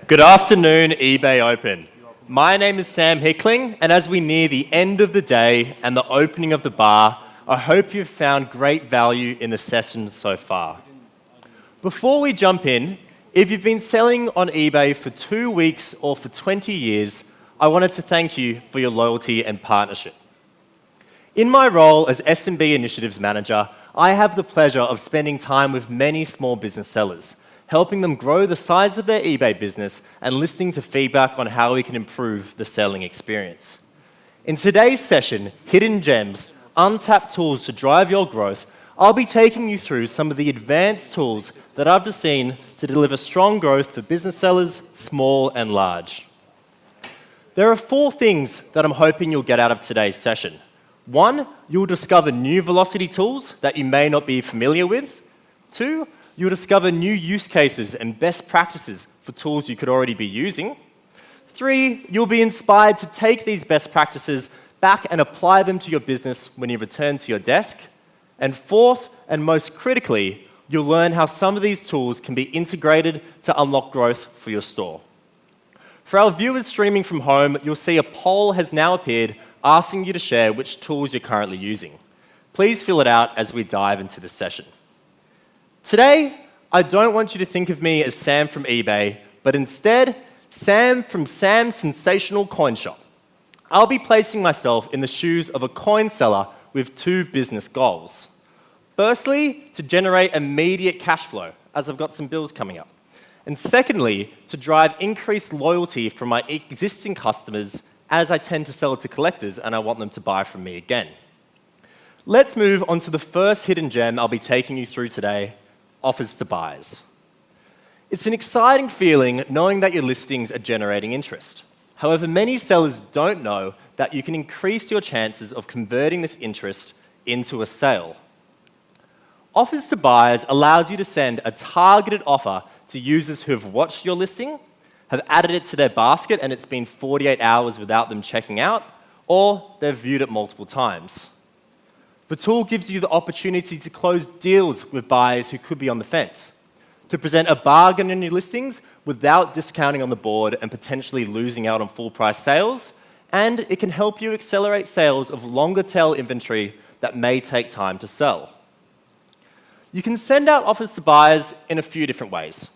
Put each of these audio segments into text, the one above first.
Good afternoon, eBay Open. My name is Sam Hickling, and as we near the end of the day and the opening of the bar, I hope you've found great value in the sessions so far. Before we jump in, if you've been selling on eBay for 2 weeks or for 20 years, I wanted to thank you for your loyalty and partnership. In my role as S&B Initiatives Manager, I have the pleasure of spending time with many small business sellers, helping them grow the size of their eBay business and listening to feedback on how we can improve the selling experience. In today's session, Hidden Gems, Untapped Tools to Drive Your Growth, I'll be taking you through some of the advanced tools that I've seen to deliver strong growth for business sellers, small and large. There are 4 things that I'm hoping you'll get out of today's session. 1, you'll discover new velocity tools that you may not be familiar with. 2, you'll discover new use cases and best practices for tools you could already be using. 3, you'll be inspired to take these best practices back and apply them to your business when you return to your desk. And 4th, and most critically, you'll learn how some of these tools can be integrated to unlock growth for your store. For our viewers streaming from home, you'll see a poll has now appeared asking you to share which tools you're currently using. Please fill it out as we dive into this session. Today, I don't want you to think of me as Sam from eBay, but instead, Sam from Sam's Sensational Coin Shop. I'll be placing myself in the shoes of a coin seller with 2 business goals. Firstly, to generate immediate cash flow, as I've got some bills coming up. And secondly, to drive increased loyalty from my existing customers, as I tend to sell to collectors and I want them to buy from me again. Let's move on to the first hidden gem I'll be taking you through today: offers to buyers. It's an exciting feeling knowing that your listings are generating interest. However, many sellers don't know that you can increase your chances of converting this interest into a sale. Offers to buyers allows you to send a targeted offer to users who have watched your listing, have added it to their basket and it's been 48 hours without them checking out, or they've viewed it multiple times. The tool gives you the opportunity to close deals with buyers who could be on the fence, to present a bargain in your listings without discounting on the board and potentially losing out on full price sales, and it can help you accelerate sales of longer tail inventory that may take time to sell. You can send out offers to buyers in a few different ways.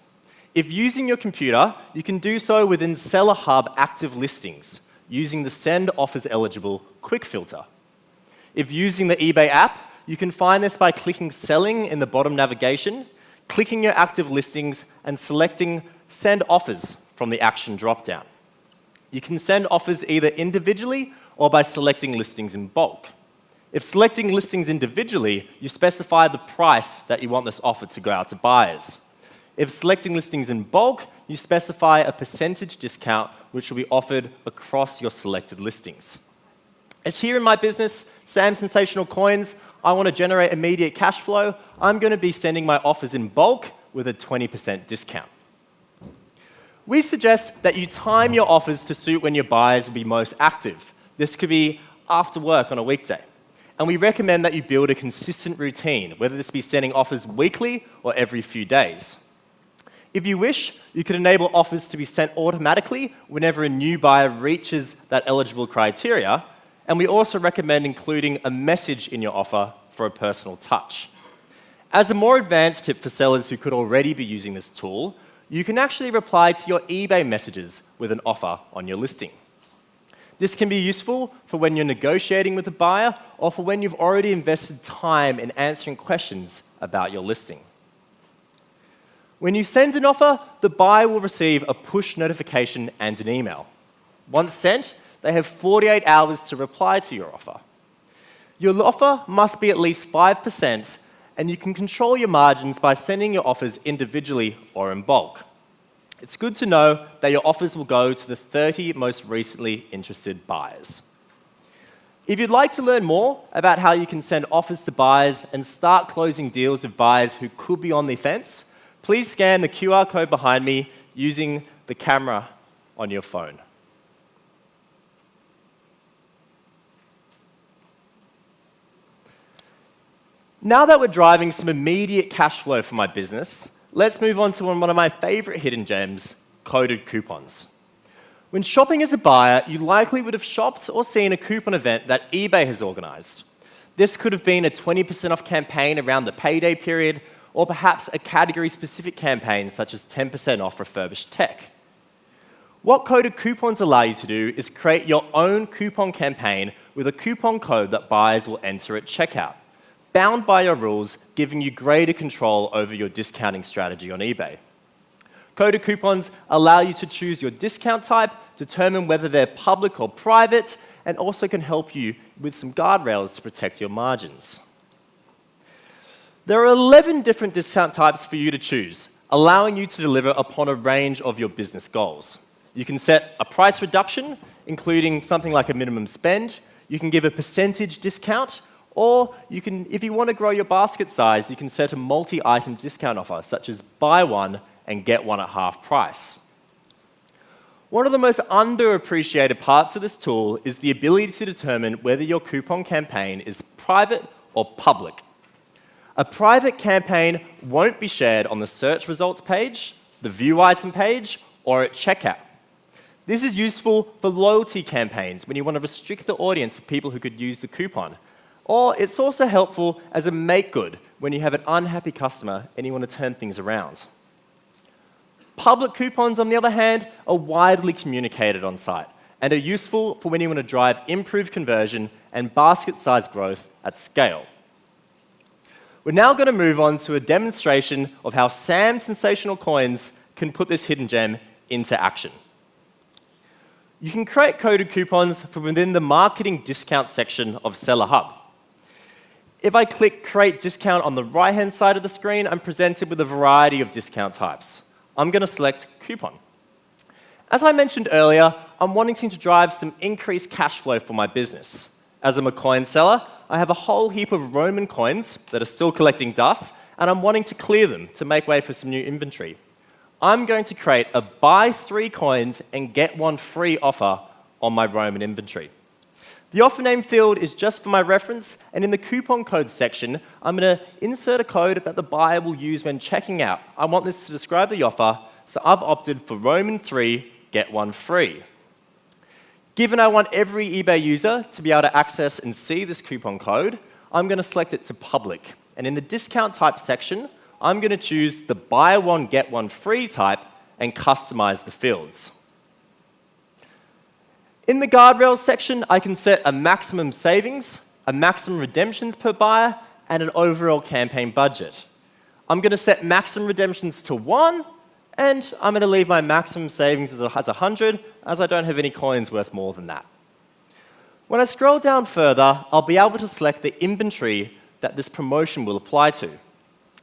If using your computer, you can do so within Seller Hub active listings using the Send Offers Eligible quick filter. If using the eBay app, you can find this by clicking Selling in the bottom navigation, clicking your active listings, and selecting Send Offers from the Action dropdown. You can send offers either individually or by selecting listings in bulk. If selecting listings individually, you specify the price that you want this offer to go out to buyers. If selecting listings in bulk, you specify a percentage discount which will be offered across your selected listings. As here in my business, Sam's Sensational Coins, I want to generate immediate cash flow. I'm going to be sending my offers in bulk with a 20% discount. We suggest that you time your offers to suit when your buyers will be most active. This could be after work on a weekday. And we recommend that you build a consistent routine, whether this be sending offers weekly or every few days. If you wish, you can enable offers to be sent automatically whenever a new buyer reaches that eligible criteria. And we also recommend including a message in your offer for a personal touch. As a more advanced tip for sellers who could already be using this tool, you can actually reply to your eBay messages with an offer on your listing. This can be useful for when you're negotiating with a buyer or for when you've already invested time in answering questions about your listing. When you send an offer, the buyer will receive a push notification and an email. Once sent, they have 48 hours to reply to your offer. Your offer must be at least 5%, and you can control your margins by sending your offers individually or in bulk. It's good to know that your offers will go to the 30 most recently interested buyers. If you'd like to learn more about how you can send offers to buyers and start closing deals with buyers who could be on the fence, please scan the QR code behind me using the camera on your phone. Now that we're driving some immediate cash flow for my business, let's move on to one of my favorite hidden gems, coded coupons. When shopping as a buyer, you likely would have shopped or seen a coupon event that eBay has organized. This could have been a 20% off campaign around the payday period, or perhaps a category-specific campaign such as 10% off refurbished tech. What coded coupons allow you to do is create your own coupon campaign with a coupon code that buyers will enter at checkout, bound by your rules, giving you greater control over your discounting strategy on eBay. Coded coupons allow you to choose your discount type, determine whether they're public or private, and also can help you with some guardrails to protect your margins. There are 11 different discount types for you to choose, allowing you to deliver upon a range of your business goals. You can set a price reduction, including something like a minimum spend. You can give a percentage discount, or you can, if you want to grow your basket size, you can set a multi-item discount offer, such as buy one and get one at half price. One of the most underappreciated parts of this tool is the ability to determine whether your coupon campaign is private or public. A private campaign won't be shared on the search results page, the view item page, or at checkout. This is useful for loyalty campaigns when you want to restrict the audience of people who could use the coupon. Or it's also helpful as a make good when you have an unhappy customer and you want to turn things around. Public coupons, on the other hand, are widely communicated on site and are useful for when you want to drive improved conversion and basket size growth at scale. We're now going to move on to a demonstration of how Sam's Sensational Coins can put this hidden gem into action. You can create coded coupons from within the marketing discount section of Seller Hub. If I click Create Discount on the right-hand side of the screen, I'm presented with a variety of discount types. I'm going to select Coupon. As I mentioned earlier, I'm wanting to drive some increased cash flow for my business. As I'm a coin seller, I have a whole heap of Roman coins that are still collecting dust, and I'm wanting to clear them to make way for some new inventory. I'm going to create a buy 3 coins and get 1 free offer on my Roman inventory. The offer name field is just for my reference, and in the coupon code section, I'm going to insert a code that the buyer will use when checking out. I want this to describe the offer, so I've opted for Roman 3, get 1 free. Given I want every eBay user to be able to access and see this coupon code, I'm going to select it to public. And in the discount type section, I'm going to choose the buy 1, get 1 free type and customize the fields. In the guardrails section, I can set a maximum savings, a maximum redemptions per buyer, and an overall campaign budget. I'm going to set maximum redemptions to 1, and I'm going to leave my maximum savings as 100, as I don't have any coins worth more than that. When I scroll down further, I'll be able to select the inventory that this promotion will apply to.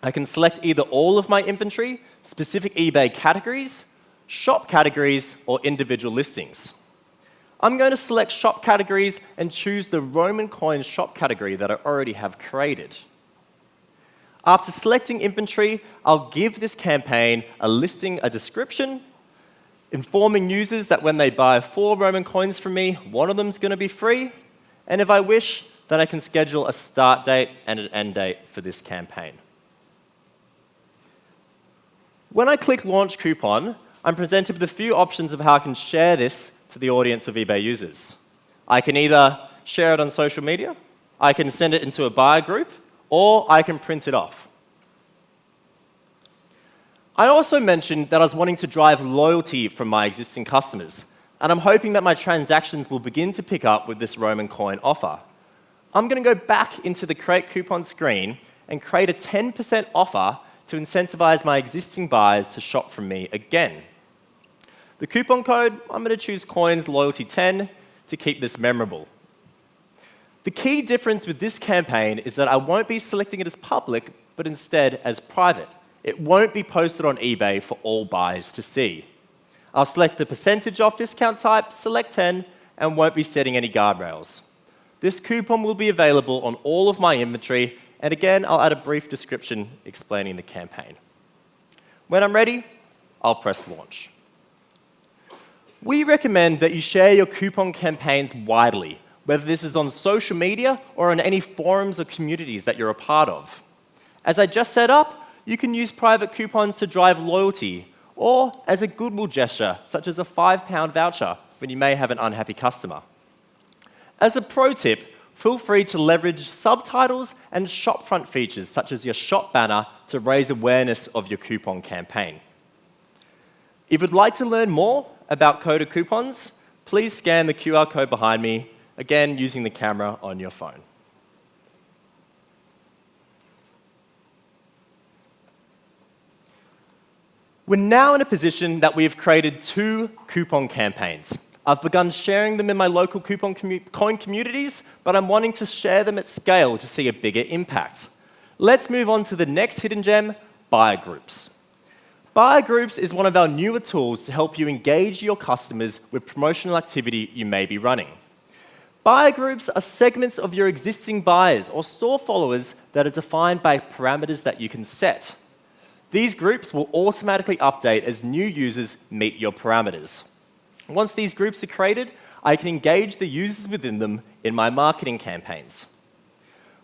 I can select either all of my inventory, specific eBay categories, shop categories, or individual listings. I'm going to select shop categories and choose the Roman coin shop category that I already have created. After selecting inventory, I'll give this campaign a listing, a description, informing users that when they buy 4 Roman coins from me, 1 of them is going to be free, and if I wish, then I can schedule a start date and an end date for this campaign. When I click Launch Coupon, I'm presented with a few options of how I can share this to the audience of eBay users. I can either share it on social media, I can send it into a buyer group, or I can print it off. I also mentioned that I was wanting to drive loyalty from my existing customers, and I'm hoping that my transactions will begin to pick up with this Roman coin offer. I'm going to go back into the Create Coupon screen and create a 10% offer to incentivize my existing buyers to shop from me again. The coupon code, I'm going to choose Coins Loyalty 10 to keep this memorable. The key difference with this campaign is that I won't be selecting it as public, but instead as private. It won't be posted on eBay for all buyers to see. I'll select the percentage off discount type, select 10, and won't be setting any guardrails. This coupon will be available on all of my inventory, and again, I'll add a brief description explaining the campaign. When I'm ready, I'll press launch. We recommend that you share your coupon campaigns widely, whether this is on social media or on any forums or communities that you're a part of. As I just set up, you can use private coupons to drive loyalty, or as a goodwill gesture, such as a £5 voucher when you may have an unhappy customer. As a pro tip, feel free to leverage subtitles and shopfront features such as your shop banner to raise awareness of your coupon campaign. If you'd like to learn more about coded coupons, please scan the QR code behind me, again using the camera on your phone. We're now in a position that we have created 2 coupon campaigns. I've begun sharing them in my local coupon coin communities, but I'm wanting to share them at scale to see a bigger impact. Let's move on to the next hidden gem, buyer groups. Buyer groups is one of our newer tools to help you engage your customers with promotional activity you may be running. Buyer groups are segments of your existing buyers or store followers that are defined by parameters that you can set. These groups will automatically update as new users meet your parameters. Once these groups are created, I can engage the users within them in my marketing campaigns.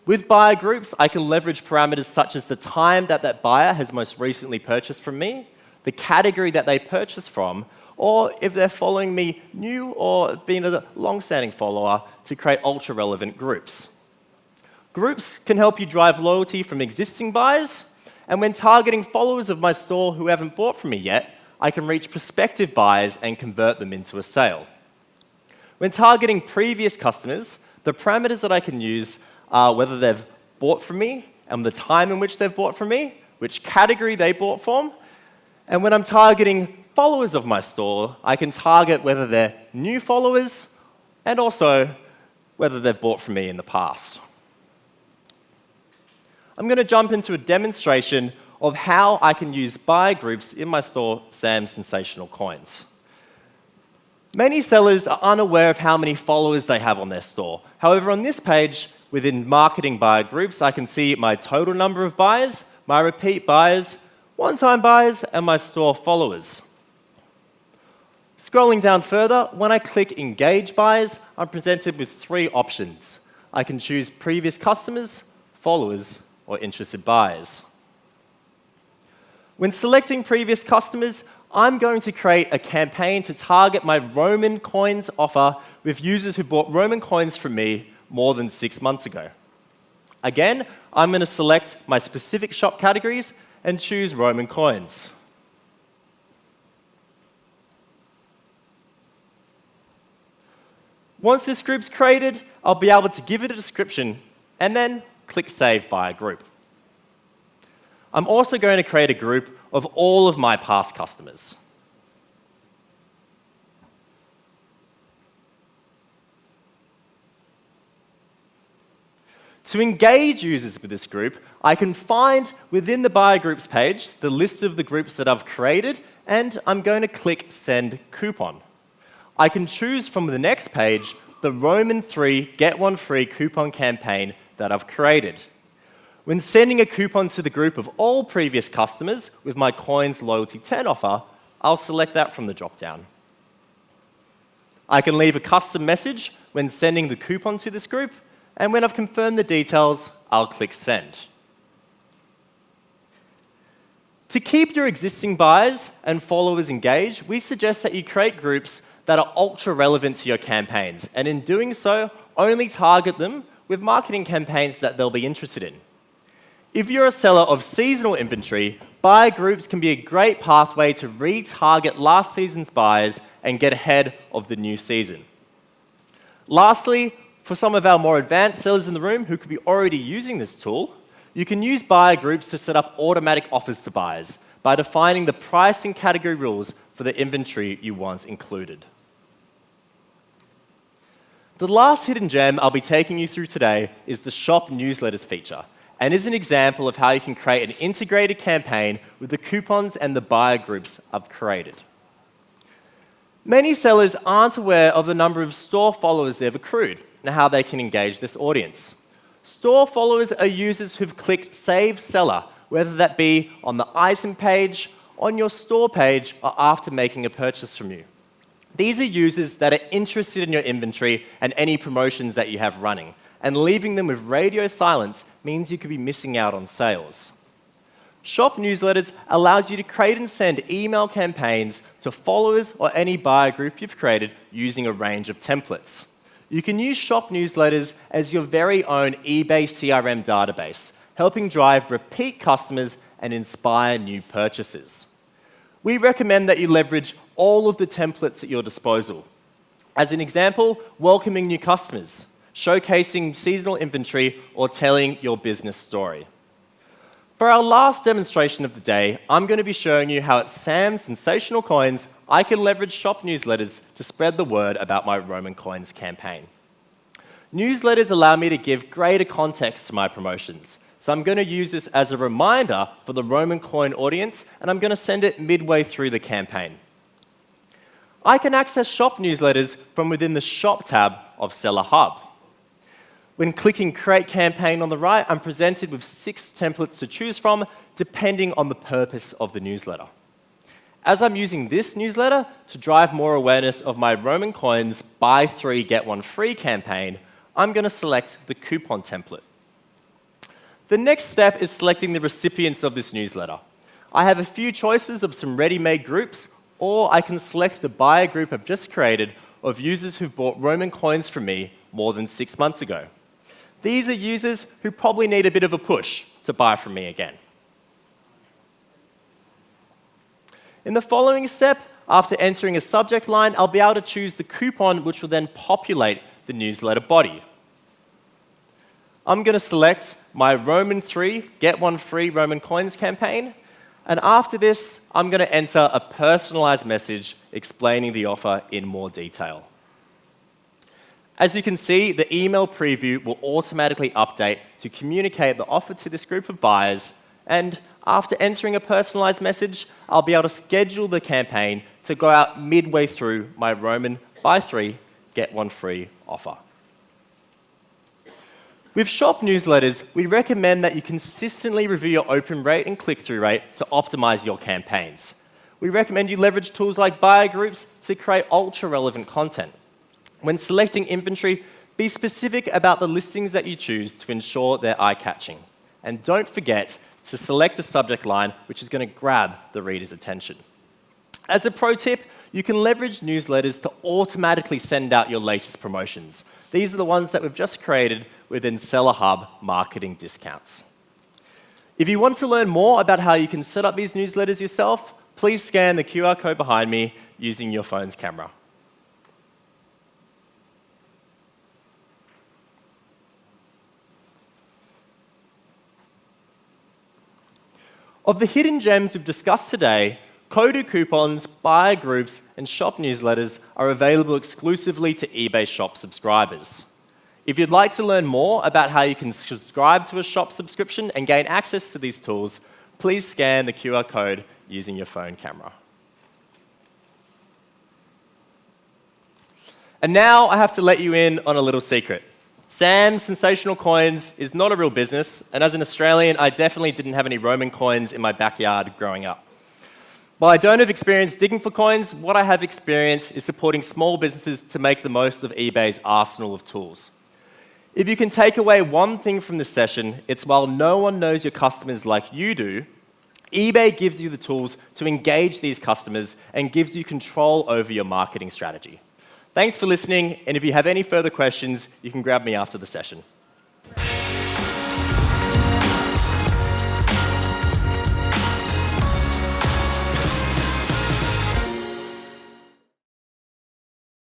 With buyer groups, I can leverage parameters such as the time that that buyer has most recently purchased from me, the category that they purchased from, or if they're following me new or being a long-standing follower, to create ultra-relevant groups. Groups can help you drive loyalty from existing buyers, and when targeting followers of my store who haven't bought from me yet, I can reach prospective buyers and convert them into a sale. When targeting previous customers, the parameters that I can use are whether they've bought from me and the time in which they've bought from me, which category they bought from, and when I'm targeting followers of my store, I can target whether they're new followers and also whether they've bought from me in the past. I'm going to jump into a demonstration of how I can use buyer groups in my store, Sam's Sensational Coins. Many sellers are unaware of how many followers they have on their store. However, on this page, within marketing buyer groups, I can see my total number of buyers, my repeat buyers, one-time buyers, and my store followers. Scrolling down further, when I click Engage Buyers, I'm presented with 3 options. I can choose previous customers, followers, or interested buyers. When selecting previous customers, I'm going to create a campaign to target my Roman coins offer with users who bought Roman coins from me more than 6 months ago. Again, I'm going to select my specific shop categories and choose Roman coins. Once this group's created, I'll be able to give it a description and then click Save Buyer Group. I'm also going to create a group of all of my past customers. To engage users with this group, I can find within the Buyer Groups page the list of the groups that I've created, and I'm going to click Send Coupon. I can choose from the next page the Roman 3 Get One Free coupon campaign that I've created. When sending a coupon to the group of all previous customers with my Coins Loyalty 10 offer, I'll select that from the drop-down. I can leave a custom message when sending the coupon to this group, and when I've confirmed the details, I'll click Send. To keep your existing buyers and followers engaged, we suggest that you create groups that are ultra-relevant to your campaigns, and in doing so, only target them with marketing campaigns that they'll be interested in. If you're a seller of seasonal inventory, buyer groups can be a great pathway to retarget last season's buyers and get ahead of the new season. Lastly, for some of our more advanced sellers in the room who could be already using this tool, you can use buyer groups to set up automatic offers to buyers by defining the price and category rules for the inventory you want included. The last hidden gem I'll be taking you through today is the Shop Newsletters feature, and is an example of how you can create an integrated campaign with the coupons and the buyer groups I've created. Many sellers aren't aware of the number of store followers they've accrued and how they can engage this audience. Store followers are users who've clicked Save Seller, whether that be on the item page, on your store page, or after making a purchase from you. These are users that are interested in your inventory and any promotions that you have running, and leaving them with radio silence means you could be missing out on sales. Shop newsletters allows you to create and send email campaigns to followers or any buyer group you've created using a range of templates. You can use shop newsletters as your very own eBay CRM database, helping drive repeat customers and inspire new purchases. We recommend that you leverage all of the templates at your disposal. As an example, welcoming new customers, showcasing seasonal inventory, or telling your business story. For our last demonstration of the day, I'm going to be showing you how at Sam's Sensational Coins, I can leverage shop newsletters to spread the word about my Roman coins campaign. Newsletters allow me to give greater context to my promotions, so I'm going to use this as a reminder for the Roman coin audience, and I'm going to send it midway through the campaign. I can access shop newsletters from within the Shop tab of Seller Hub. When clicking Create Campaign on the right, I'm presented with 6 templates to choose from, depending on the purpose of the newsletter. As I'm using this newsletter to drive more awareness of my Roman coins buy 3, get 1 free campaign, I'm going to select the coupon template. The next step is selecting the recipients of this newsletter. I have a few choices of some ready-made groups, or I can select the buyer group I've just created of users who've bought Roman coins from me more than 6 months ago. These are users who probably need a bit of a push to buy from me again. In the following step, after entering a subject line, I'll be able to choose the coupon which will then populate the newsletter body. I'm going to select my Roman 3, get 1 free Roman coins campaign, and after this, I'm going to enter a personalized message explaining the offer in more detail. As you can see, the email preview will automatically update to communicate the offer to this group of buyers, and after entering a personalized message, I'll be able to schedule the campaign to go out midway through my Roman buy 3, get 1 free offer. With shop newsletters, we recommend that you consistently review your open rate and click-through rate to optimize your campaigns. We recommend you leverage tools like buyer groups to create ultra-relevant content. When selecting inventory, be specific about the listings that you choose to ensure they're eye-catching. And don't forget to select a subject line which is going to grab the reader's attention. As a pro tip, you can leverage newsletters to automatically send out your latest promotions. These are the ones that we've just created within Seller Hub marketing discounts. If you want to learn more about how you can set up these newsletters yourself, please scan the QR code behind me using your phone's camera. Of the hidden gems we've discussed today, coded coupons, buyer groups, and shop newsletters are available exclusively to eBay Shop subscribers. If you'd like to learn more about how you can subscribe to a shop subscription and gain access to these tools, please scan the QR code using your phone camera. And now I have to let you in on a little secret. Sam's Sensational Coins is not a real business, and as an Australian, I definitely didn't have any Roman coins in my backyard growing up. While I don't have experience digging for coins, what I have experience is supporting small businesses to make the most of eBay's arsenal of tools. If you can take away one thing from this session, it's while no one knows your customers like you do, eBay gives you the tools to engage these customers and gives you control over your marketing strategy. Thanks for listening, and if you have any further questions, you can grab me after the session.